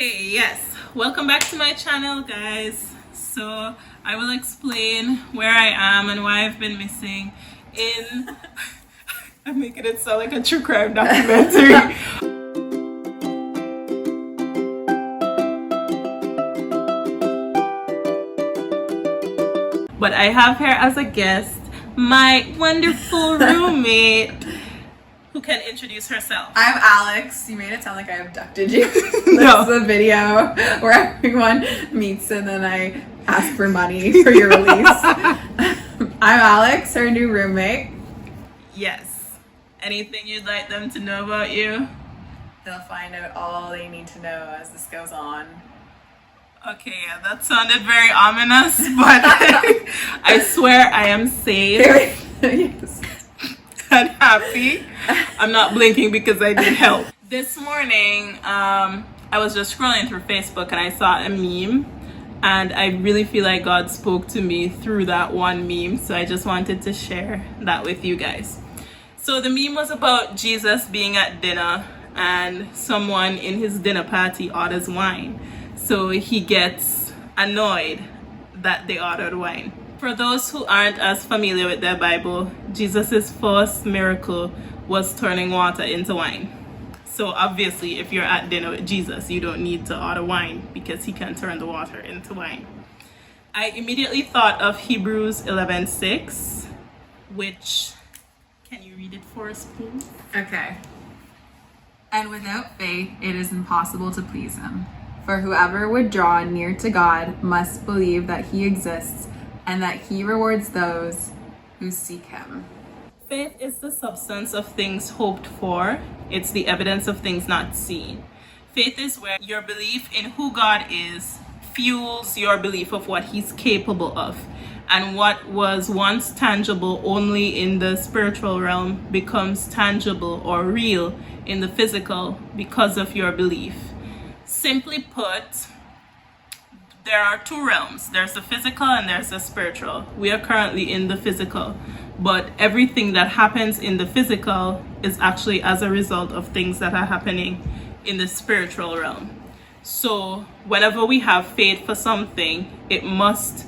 Okay, yes, welcome back to my channel, guys. So I will explain where I am and why I've been missing in I'm making it sound like a true crime documentary. But I have here as a guest my wonderful roommate who can introduce herself. I'm Alex. You made it sound like I abducted you. No. This is a video where everyone meets and then I ask for money for your release. I'm Alex, her new roommate. Yes. Anything you'd like them to know about you? They'll find out all they need to know as this goes on. Okay, yeah, that sounded very ominous, but I swear I am safe Yes. and happy. I'm not blinking because I need help. This morning, I was just scrolling through Facebook and I saw a meme, and I really feel like God spoke to me through that one meme, so I just wanted to share that with you guys. So the meme was about Jesus being at dinner and someone in his dinner party orders wine. So he gets annoyed that they ordered wine. For those who aren't as familiar with their Bible, Jesus' first miracle was turning water into wine. So obviously, if you're at dinner with Jesus, you don't need to order wine because he can turn the water into wine. I immediately thought of Hebrews 11:6, which, can you read it for us, please? Okay. And without faith, it is impossible to please him. For whoever would draw near to God must believe that he exists and that he rewards those who seek him. Faith is the substance of things hoped for. It's the evidence of things not seen. Faith is where your belief in who God is fuels your belief of what he's capable of. And what was once tangible only in the spiritual realm becomes tangible or real in the physical because of your belief. Simply put, there are two realms. There's the physical and there's the spiritual. We are currently in the physical, but everything that happens in the physical is actually as a result of things that are happening in the spiritual realm. So whenever we have faith for something, it must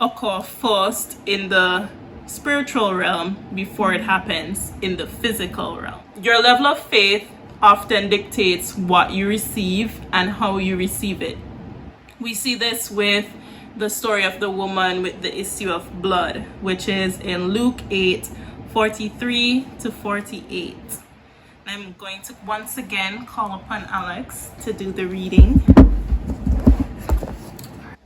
occur first in the spiritual realm before it happens in the physical realm. Your level of faith often dictates what you receive and how you receive it. We see this with the story of the woman with the issue of blood, which is in Luke 8:43 to 48. I'm going to once again call upon Alex to do the reading.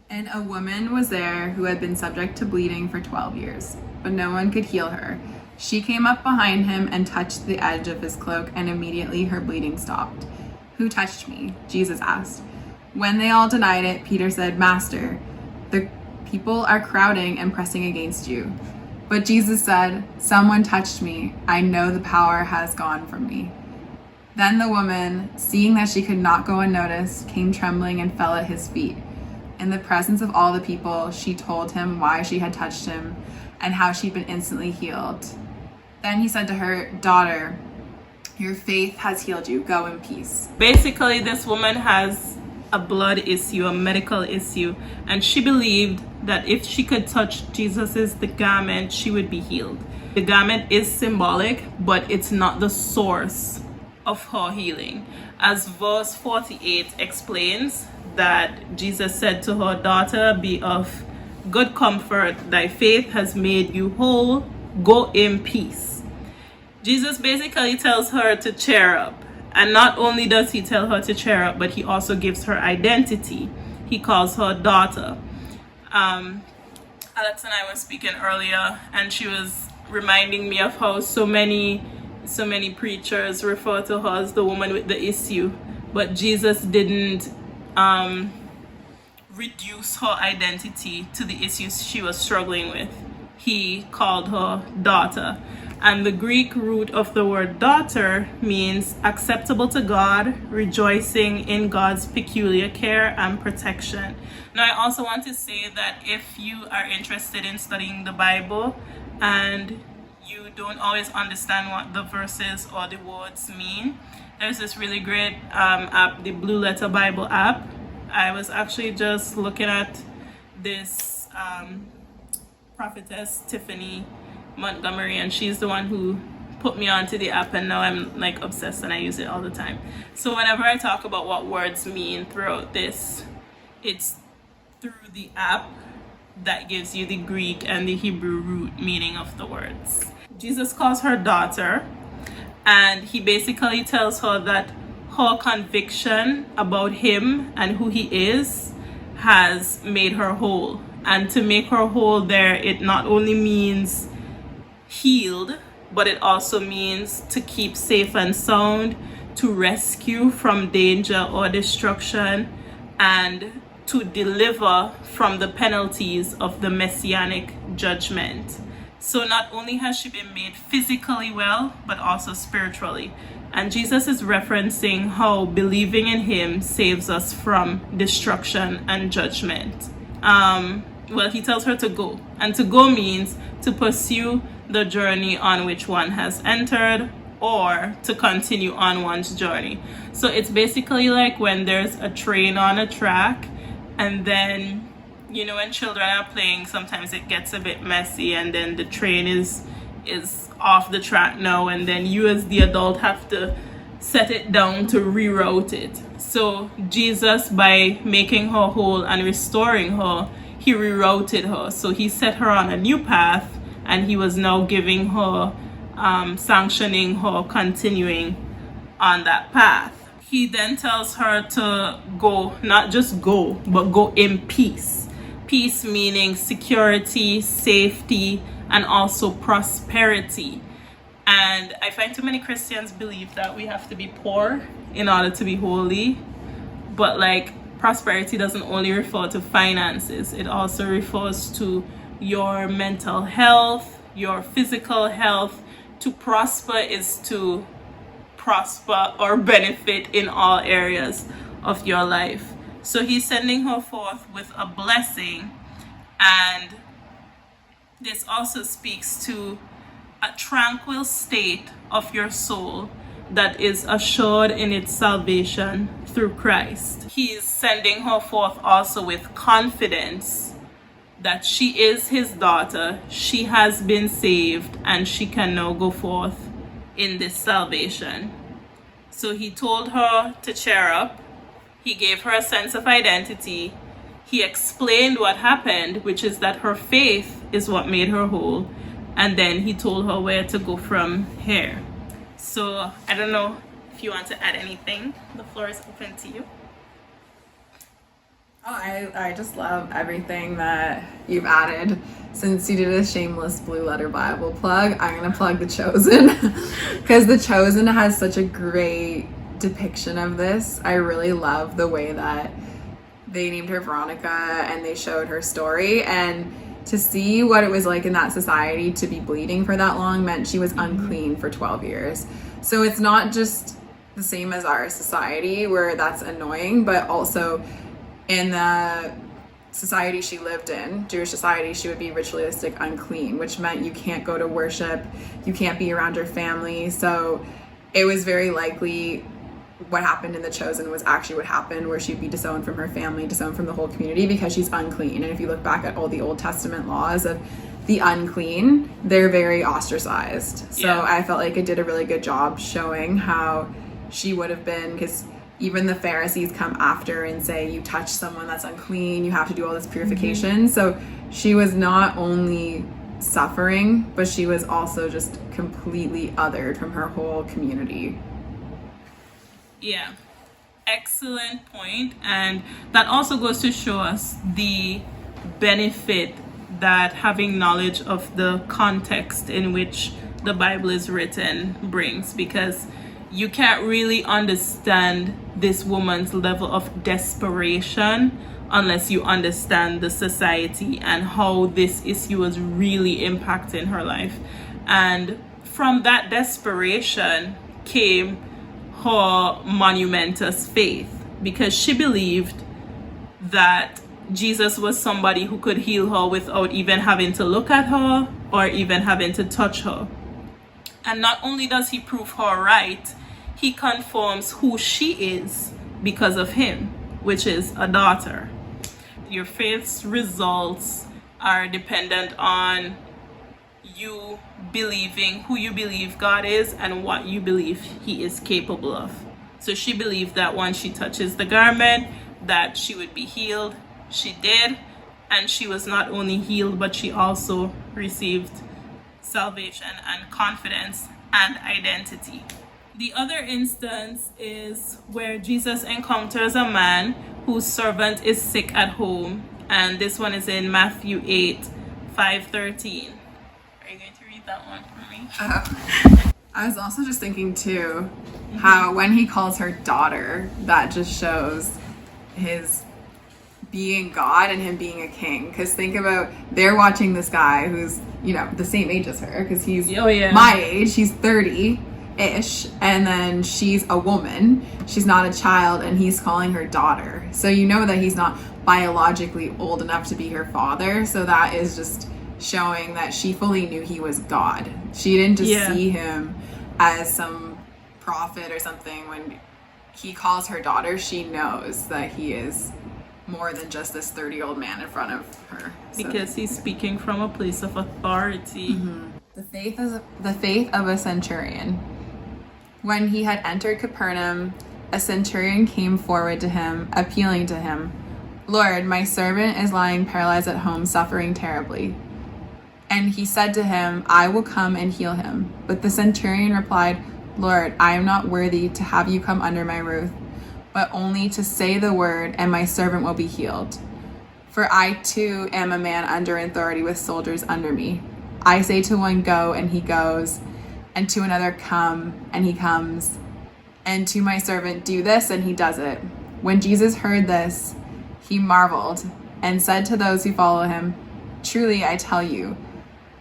And a woman was there who had been subject to bleeding for 12 years, but no one could heal her. She came up behind him and touched the edge of his cloak, and immediately her bleeding stopped. Who touched me? Jesus asked. When they all denied it, Peter said, Master, the people are crowding and pressing against you. But Jesus said, Someone touched me. I know the power has gone from me. Then the woman, seeing that she could not go unnoticed, came trembling and fell at his feet. In the presence of all the people, she told him why she had touched him and how she'd been instantly healed. Then he said to her, Daughter, your faith has healed you. Go in peace. Basically, this woman has a blood issue, a medical issue, and she believed that if she could touch Jesus's the garment, she would be healed. The garment is symbolic, but it's not the source of her healing. As verse 48 explains, that Jesus said to her, Daughter, be of good comfort. Thy faith has made you whole. Go in peace. Jesus basically tells her to cheer up. And not only does he tell her to cheer up, but he also gives her identity. He calls her daughter. Alex and I were speaking earlier, and she was reminding me of how so many preachers refer to her as the woman with the issue, but Jesus didn't reduce her identity to the issues she was struggling with. He called her daughter. And the Greek root of the word daughter means acceptable to God, rejoicing in God's peculiar care and protection. Now, I also want to say that if you are interested in studying the Bible and you don't always understand what the verses or the words mean, there's this really great app, the Blue Letter Bible app. I was actually just looking at this prophetess Tiffany Montgomery, and she's the one who put me onto the app, and now I'm like obsessed and I use it all the time. So whenever I talk about what words mean throughout this, it's through the app that gives you the Greek and the Hebrew root meaning of the words. Jesus calls her daughter, and he basically tells her that her conviction about him and who he is has made her whole. And to make her whole there, it not only means healed, but it also means to keep safe and sound, to rescue from danger or destruction, and to deliver from the penalties of the messianic judgment. So not only has she been made physically well, but also spiritually. And Jesus is referencing how believing in him saves us from destruction and judgment. Well, he tells her to go. And to go means to pursue the journey on which one has entered, or to continue on one's journey. So it's basically like when there's a train on a track, and then, you know, when children are playing, sometimes it gets a bit messy, and then the train is off the track now, and then you as the adult have to set it down to reroute it. So Jesus, by making her whole and restoring her, he rerouted her. So he set her on a new path, and he was now giving her, sanctioning her continuing on that path. He then tells her to go, not just go, but go in peace. Peace meaning security, safety, and also prosperity. And I find too many Christians believe that we have to be poor in order to be holy. But like, prosperity doesn't only refer to finances. It also refers to your mental health, your physical health. To prosper is to prosper or benefit in all areas of your life. So he's sending her forth with a blessing, and this also speaks to a tranquil state of your soul that is assured in its salvation through Christ. He is sending her forth also with confidence that she is his daughter, she has been saved, and she can now go forth in this salvation. So he told her to cheer up. He gave her a sense of identity. He explained what happened, which is that her faith is what made her whole. And then he told her where to go from here. So I don't know if you want to add anything. The floor is open to you. Oh, I just love everything that you've added. Since you did a shameless Blue Letter Bible plug, I'm going to plug The Chosen. Because The Chosen has such a great depiction of this. I really love the way that they named her Veronica and they showed her story. And to see what it was like in that society to be bleeding for that long meant she was unclean for 12 years. So it's not just the same as our society where that's annoying, but also in the society she lived in, Jewish society, she would be ritualistic unclean, which meant you can't go to worship, you can't be around your family. So it was very likely what happened in The Chosen was actually what happened, where she'd be disowned from her family, disowned from the whole community because she's unclean. And if you look back at all the Old Testament laws of the unclean, they're very ostracized. So yeah. I felt like it did a really good job showing how she would have been, because even the Pharisees come after and say, you touch someone that's unclean, you have to do all this purification. Mm-hmm. So she was not only suffering, but she was also just completely othered from her whole community. Yeah, excellent point. And that also goes to show us the benefit that having knowledge of the context in which the Bible is written brings, because you can't really understand this woman's level of desperation unless you understand the society and how this issue was really impacting her life. And from that desperation came her monumentous faith, because she believed that Jesus was somebody who could heal her without even having to look at her or even having to touch her. And not only does he prove her right, he confirms who she is because of him, which is a daughter. Your faith's results are dependent on you believing who you believe God is and what you believe he is capable of. So she believed that once she touches the garment, that she would be healed. She did, and she was not only healed, but she also received salvation and confidence and identity. The other instance is where Jesus encounters a man whose servant is sick at home, and this one is in Matthew 8:5-13. Are you going to read that one for me? I was also just thinking too, how when he calls her daughter, that just shows his being God and him being a king. Because think about, they're watching this guy who's, the same age as her, because he's my age, he's 30-ish, and then she's a woman, she's not a child, and he's calling her daughter. So that he's not biologically old enough to be her father. So that is just showing that she fully knew he was God. She didn't just see him as some prophet or something. When he calls her daughter, she knows that he is more than just this 30-year-old man in front of her. Because he's speaking from a place of authority. Mm-hmm. The faith of a centurion. When he had entered Capernaum, a centurion came forward to him, appealing to him, "Lord, my servant is lying paralyzed at home, suffering terribly." And he said to him, "I will come and heal him." But the centurion replied, "Lord, I am not worthy to have you come under my roof, but only to say the word, and my servant will be healed. For I too am a man under authority with soldiers under me. I say to one, go, and he goes, and to another, come, and he comes, and to my servant, do this, and he does it." When Jesus heard this, he marveled and said to those who follow him, "Truly I tell you,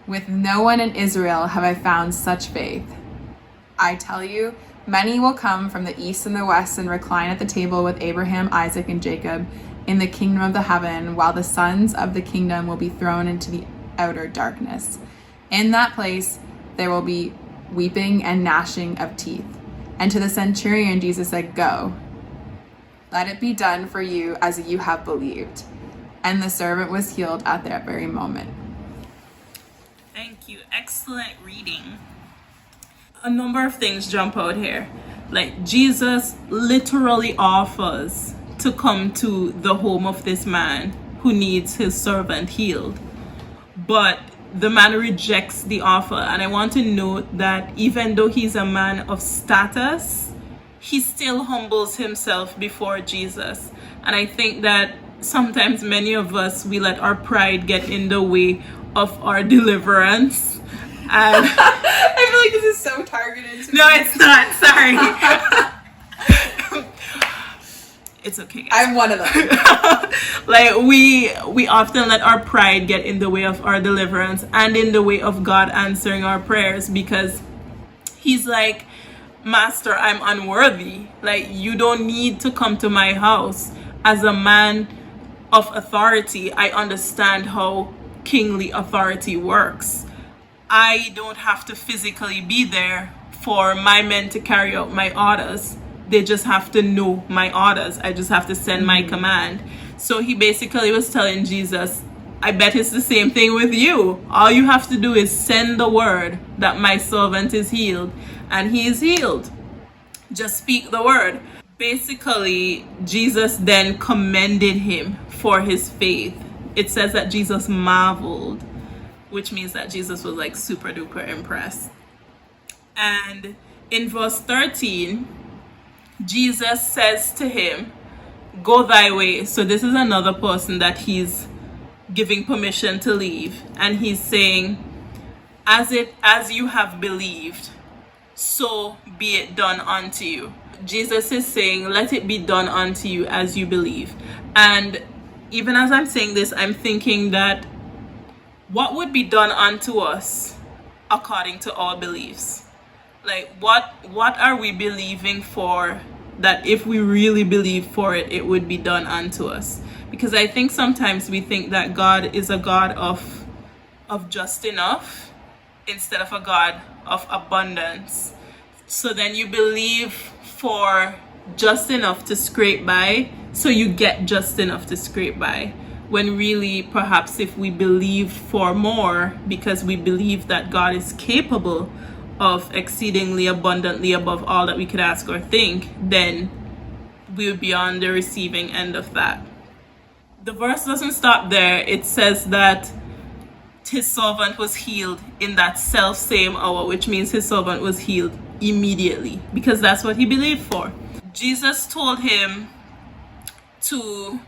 with no one in Israel have I found such faith. I tell you, many will come from the east and the west and recline at the table with Abraham, Isaac, and Jacob in the kingdom of the heaven, while the sons of the kingdom will be thrown into the outer darkness. In that place there will be weeping and gnashing of teeth." And to the centurion Jesus said, "Go, let it be done for you as you have believed." And the servant was healed at that very moment. Thank you. Excellent reading. A number of things jump out here. Like, Jesus literally offers to come to the home of this man who needs his servant healed. But the man rejects the offer. And I want to note that even though he's a man of status, he still humbles himself before Jesus. And I think that sometimes many of us, we let our pride get in the way of our deliverance. And I feel like this is so targeted to me. No, it's not. Sorry. It's okay, guys. I'm one of them. Like, we often let our pride get in the way of our deliverance and in the way of God answering our prayers, because he's like, "Master, I'm unworthy. Like, you don't need to come to my house. As a man of authority, I understand how kingly authority works. I don't have to physically be there for my men to carry out my orders. They just have to know my orders. I just have to send my command." So he basically was telling Jesus, I bet it's the same thing with you. All you have to do is send the word that my servant is healed, and he is healed. Just speak the word. Basically, Jesus then commended him for his faith. It says that Jesus marveled, which means that Jesus was like super duper impressed. And in verse 13, Jesus says to him, "Go thy way." So this is another person that he's giving permission to leave. And he's saying, as you have believed, so be it done unto you. Jesus is saying, let it be done unto you as you believe. And even as I'm saying this, I'm thinking that what would be done unto us according to our beliefs? Like, what are we believing for, that if we really believe for it, it would be done unto us? Because I think sometimes we think that God is a God of just enough, instead of a God of abundance. So then you believe for just enough to scrape by, so you get just enough to scrape by. When really, perhaps if we believed for more, because we believe that God is capable of exceedingly abundantly above all that we could ask or think, then we would be on the receiving end of that. The verse doesn't stop there. It says that his servant was healed in that self same hour, which means his servant was healed immediately, because that's what he believed for. Jesus told him to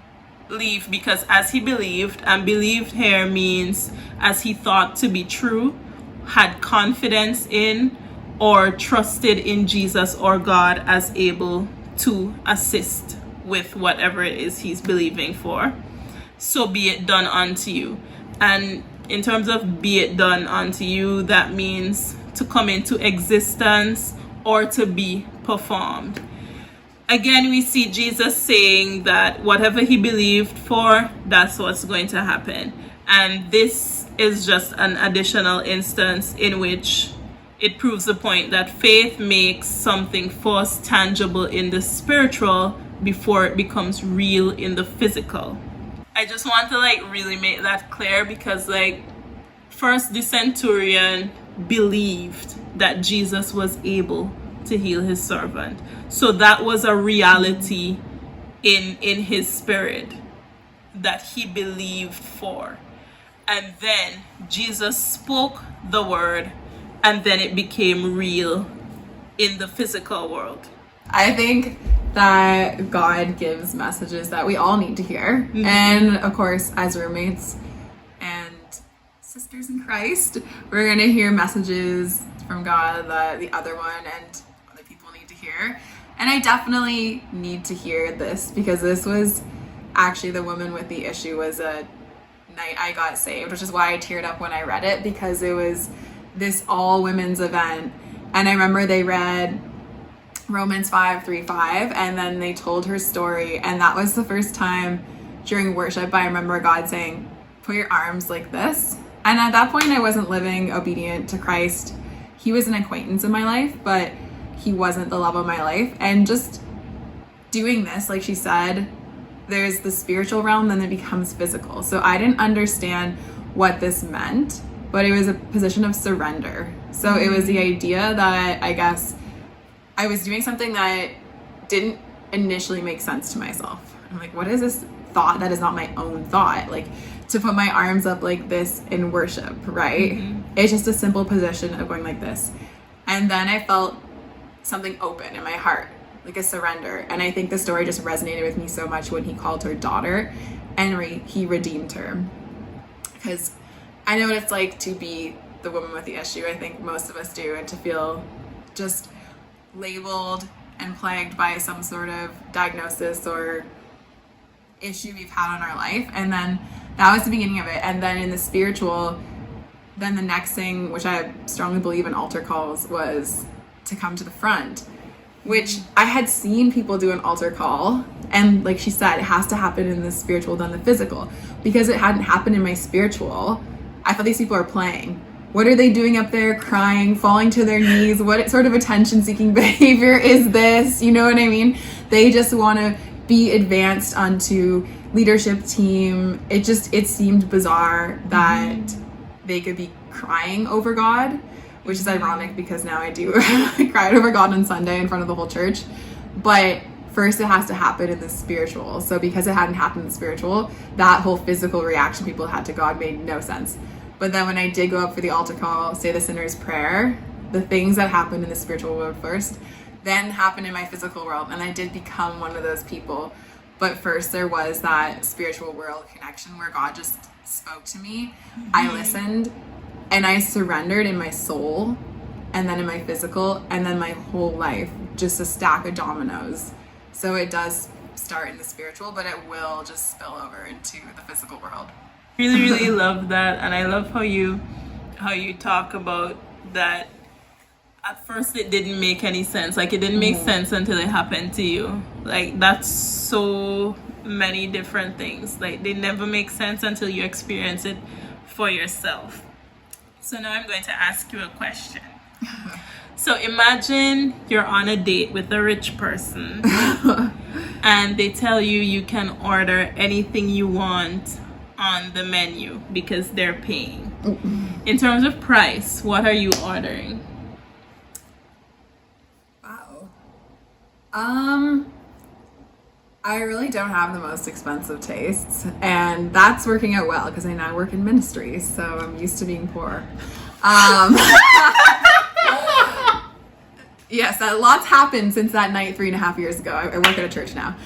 leave because as he believed, and believed here means as he thought to be true, had confidence in, or trusted in Jesus or God as able to assist with whatever it is he's believing for. So be it done unto you. And in terms of be it done unto you, that means to come into existence or to be performed. Again, we see Jesus saying that whatever he believed for, that's what's going to happen. And this is just an additional instance in which it proves the point that faith makes something first tangible in the spiritual before it becomes real in the physical. I just want to really make that clear, because first the centurion believed that Jesus was able to heal his servant. So that was a reality in his spirit that he believed for. And then Jesus spoke the word, and then it became real in the physical world. I think that God gives messages that we all need to hear. Mm-hmm. And of course, as roommates and sisters in Christ, we're going to hear messages from God that the other one and other people need to hear. And I definitely need to hear this, because this was actually the woman with the issue was a night I got saved, which is why I teared up when I read it, because it was this all women's event. And I remember they read Romans 5:3-5, and then they told her story. And that was the first time during worship I remember God saying, put your arms like this. And at that point I wasn't living obedient to Christ. He was an acquaintance in my life, but he wasn't the love of my life. And just doing this, like she said, there's the spiritual realm, then it becomes physical. So I didn't understand what this meant, but it was a position of surrender. So it was the idea that I guess I was doing something that didn't initially make sense to myself. I'm like, what is this thought that is not my own thought? Like, to put my arms up like this in worship, right? Mm-hmm. It's just a simple position of going like this. And then I felt something open in my heart, like a surrender. And I think the story just resonated with me so much when he called her daughter and he redeemed her. Because I know what it's like to be the woman with the issue. I think most of us do, and to feel just labeled and plagued by some sort of diagnosis or issue we've had in our life. And then that was the beginning of it. And then in the spiritual, then the next thing, which I strongly believe in altar calls, was to come to the front, which I had seen people do an altar call, and like she said, it has to happen in the spiritual than the physical. Because it hadn't happened in my spiritual, I thought these people are playing. What are they doing up there, crying, falling to their knees? What sort of attention-seeking behavior is this? You know what I mean? They just want to be advanced onto leadership team. It seemed bizarre that they could be crying over God, which is ironic because now I do I cried over God on Sunday in front of the whole church. But first it has to happen in the spiritual. So because it hadn't happened in the spiritual, that whole physical reaction people had to God made no sense. But then when I did go up for the altar call, say the sinner's prayer, the things that happened in the spiritual world first, then happened in my physical world. And I did become one of those people. But first there was that spiritual world connection where God just spoke to me. Mm-hmm. I listened and I surrendered in my soul, and then in my physical, and then my whole life, just a stack of dominoes. So it does start in the spiritual, but it will just spill over into the physical world. Really love that. And I love how you talk about that. At first it didn't make any sense. Like, it didn't make sense until it happened to you. Like, that's so many different things. Like, they never make sense until you experience it for yourself. So now I'm going to ask you a question. So imagine you're on a date with a rich person and they tell you you can order anything you want on the menu because they're paying. In terms of price, what are you ordering? Wow. I really don't have the most expensive tastes, and that's working out well because I now work in ministry, so I'm used to being poor. Yes, lots happened since that night 3.5 years ago. I work at a church now.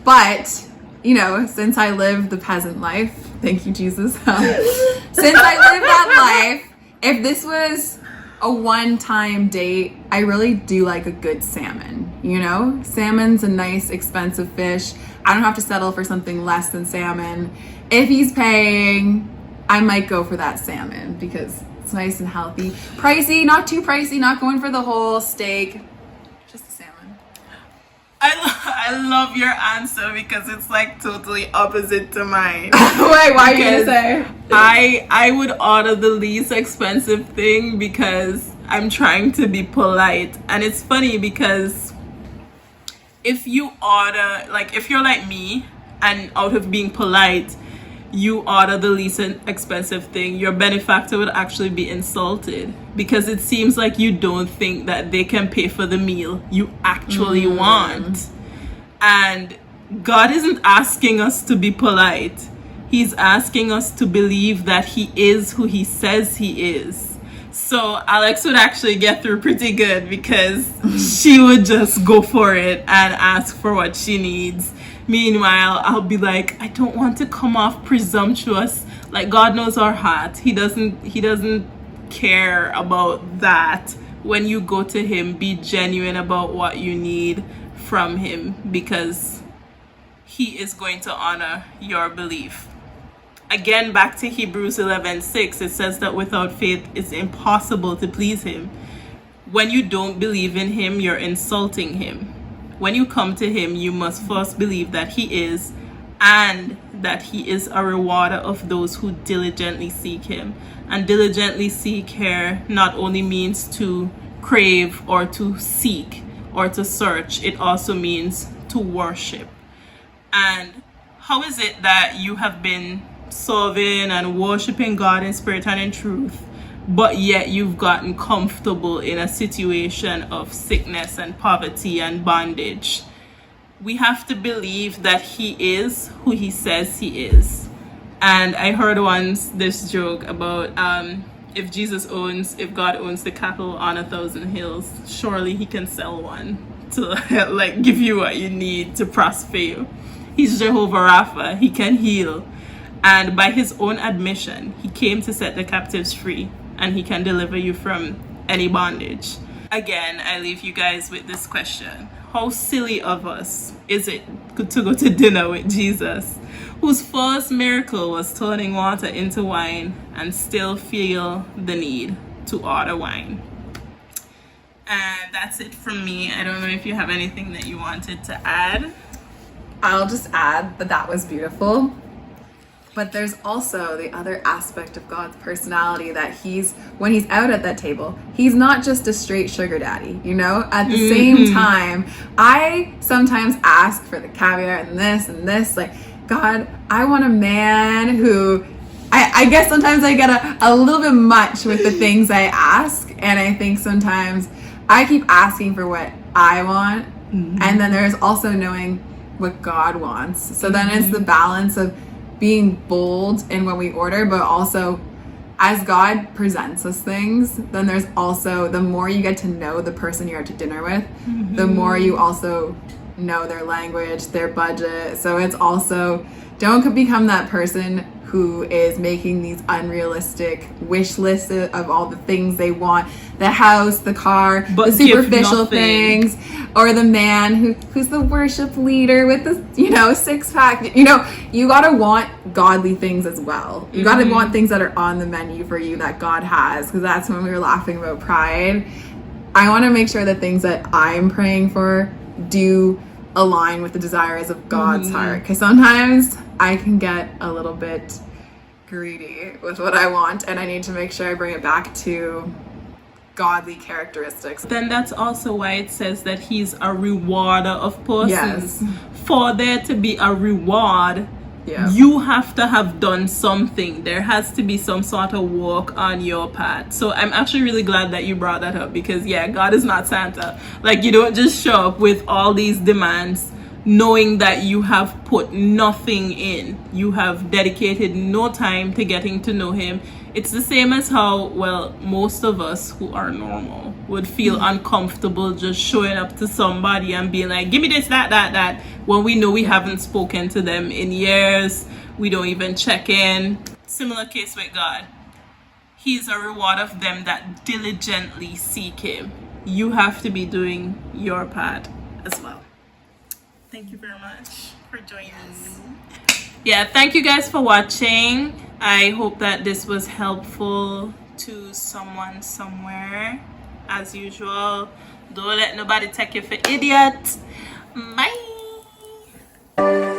But, you know, since I lived the peasant life, thank you, Jesus. Since I lived that life, if this was a one-time date, I really do like a good salmon, you know? Salmon's a nice, expensive fish. I don't have to settle for something less than salmon. If he's paying, I might go for that salmon because it's nice and healthy. Pricey, not too pricey, not going for the whole steak. Just the salmon. I love your answer because it's like totally opposite to mine. Wait, why are you gonna say? I would order the least expensive thing because I'm trying to be polite. And it's funny because if you order, like if you're like me and out of being polite, you order the least expensive thing, your benefactor would actually be insulted because it seems like you don't think that they can pay for the meal you actually want. And God isn't asking us to be polite. He's asking us to believe that he is who he says he is. So Alex would actually get through pretty good because she would just go for it and ask for what she needs. Meanwhile, I'll be like, I don't want to come off presumptuous. Like, God knows our heart. He doesn't care about that. When you go to him, be genuine about what you need from him because he is going to honor your belief. Again, back to Hebrews 11:6, it says that without faith, it's impossible to please him. When you don't believe in him, you're insulting him. When you come to him, you must first believe that he is and that he is a rewarder of those who diligently seek him. And diligently seek here not only means to crave or to seek or to search, it also means to worship. And how is it that you have been serving and worshiping God in spirit and in truth, but yet you've gotten comfortable in a situation of sickness and poverty and bondage? We have to believe that he is who he says he is. And I heard once this joke about if God owns the cattle on 1,000 hills, surely he can sell one to like give you what you need to prosper you. He's Jehovah Rapha. He can heal. And by his own admission, he came to set the captives free, and he can deliver you from any bondage. Again, I leave you guys with this question. How silly of us is it to go to dinner with Jesus, whose first miracle was turning water into wine, and still feel the need to order wine? And that's it from me. I don't know if you have anything that you wanted to add. I'll just add that was beautiful. But there's also the other aspect of God's personality that when he's out at that table, he's not just a straight sugar daddy, you know? At the same time, I sometimes ask for the caviar and this, like, God, I want a man who, I guess sometimes I get a little bit much with the things I ask. And I think sometimes I keep asking for what I want. And then there's also knowing what God wants. So then it's the balance of being bold in what we order, but also as God presents us things, then there's also, the more you get to know the person you're out to dinner with, the more you also know their language, their budget. So it's also, don't become that person who is making these unrealistic wish lists of all the things they want, the house, the car, but the superficial things, or the man who's the worship leader with the, six-pack. You gotta want godly things as well. You gotta want things that are on the menu for you that God has, because that's when we were laughing about pride. I want to make sure that things that I'm praying for do align with the desires of God's heart, because sometimes I can get a little bit greedy with what I want, and I need to make sure I bring it back to godly characteristics. Then that's also why it says that he's a rewarder of persons. Yes. For there to be a reward, Yeah. you have to have done something. There has to be some sort of work on your part. So I'm actually really glad that you brought that up, because yeah, God is not Santa. Like, you don't just show up with all these demands knowing that you have put nothing in. You have dedicated no time to getting to know him. It's the same as how, well, most of us who are normal would feel uncomfortable just showing up to somebody and being like, give me this, that, when we know we haven't spoken to them in years. We don't even check in. Similar case with God. He's a reward of them that diligently seek him. You have to be doing your part as well. Thank you very much for joining me. Yeah, thank you guys for watching. I hope that this was helpful to someone somewhere. As usual, don't let nobody take you for idiot. Bye.